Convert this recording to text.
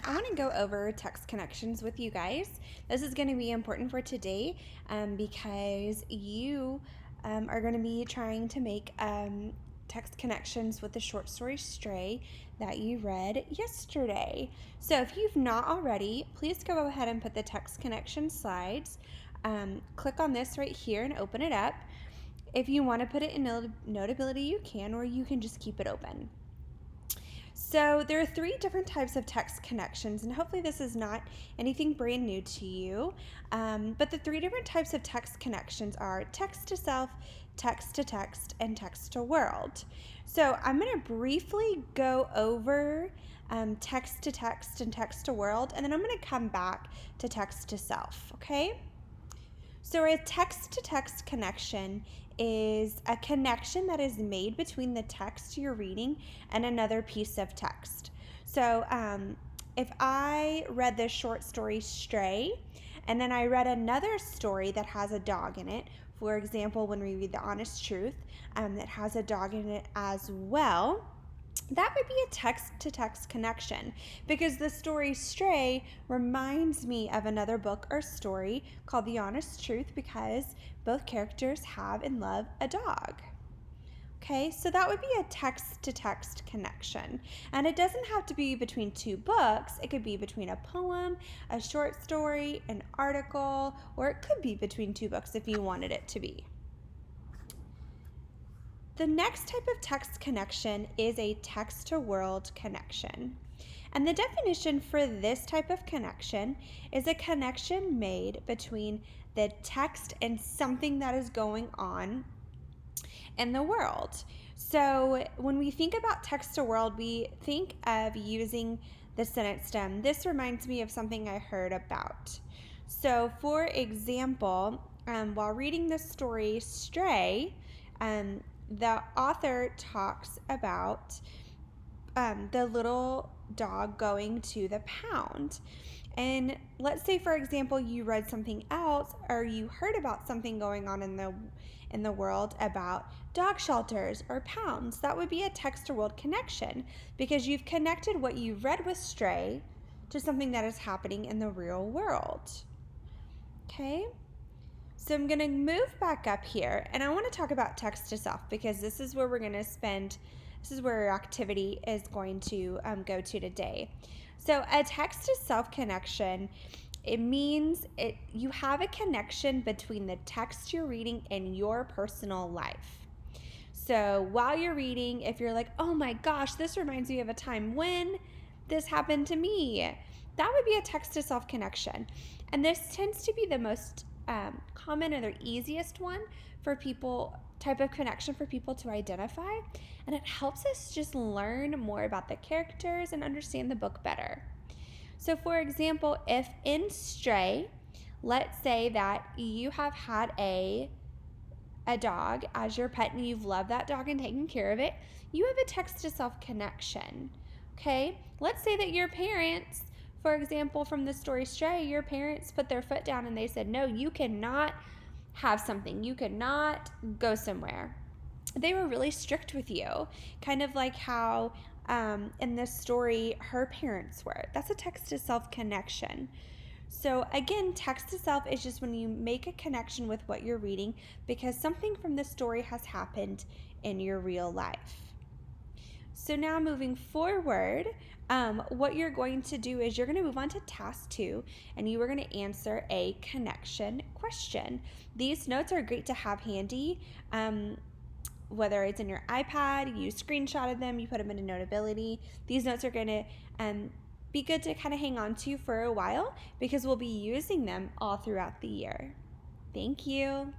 I want to go over text connections with you guys. This is going to be important for today because you are going to be trying to make text connections with the short story Stray that you read yesterday. So if you've not already, please go ahead and put the text connection slides. Click on this right here and open it up. If you want to put it in Notability, you can, or you can just keep it open. So there are three different types of text connections, and hopefully this is not anything brand new to you. But the three different types of text connections are text to self, text to text, and text to world. So I'm going to briefly go over text to text and text to world, and then I'm going to come back to text to self, okay? So a text-to-text connection is a connection that is made between the text you're reading and another piece of text. So if I read this short story Stray, and then I read another story that has a dog in it, for example, when we read The Honest Truth, that has a dog in it as well, that would be a text-to-text connection because the story Stray reminds me of another book or story called The Honest Truth because both characters have and love a dog. Okay, so that would be a text-to-text connection. And it doesn't have to be between two books. It could be between a poem, a short story, an article, or it could be between two books if you wanted it to be. The next type of text connection is a text-to-world connection. And the definition for this type of connection is a connection made between the text and something that is going on in the world. So when we think about text-to-world, we think of using the sentence stem. This reminds me of something I heard about. So for example, while reading the story Stray, the author talks about the little dog going to the pound. And let's say, for example, you read something else or you heard about something going on in the world about dog shelters or pounds. That would be a text-to-world connection because you've connected what you read with Stray to something that is happening in the real world. Okay? So I'm going to move back up here and I want to talk about text to self because this is where we're going to this is where our activity is going to go to today. So a text to self connection, it means you have a connection between the text you're reading and your personal life. So while you're reading, if you're like, oh my gosh, this reminds me of a time when this happened to me, that would be a text to self connection. And this tends to be the most common and the easiest one for people, type of connection for people to identify, and it helps us just learn more about the characters and understand the book better. So for example, if in Stray, let's say that you have had a dog as your pet and you've loved that dog and taken care of it, you have a text to self connection. Okay, let's say that your parents, for example, from the story Stray, your parents put their foot down and they said, no, you cannot have something. You cannot go somewhere. They were really strict with you, kind of like how in this story her parents were. That's a text to self connection. So again, text to self is just when you make a connection with what you're reading because something from the story has happened in your real life. So now moving forward, what you're going to do is you're going to move on to task 2 and you are going to answer a connection question. These notes are great to have handy, whether it's in your iPad, you screenshotted them, you put them into Notability. These notes are going to be good to kind of hang on to for a while because we'll be using them all throughout the year. Thank you.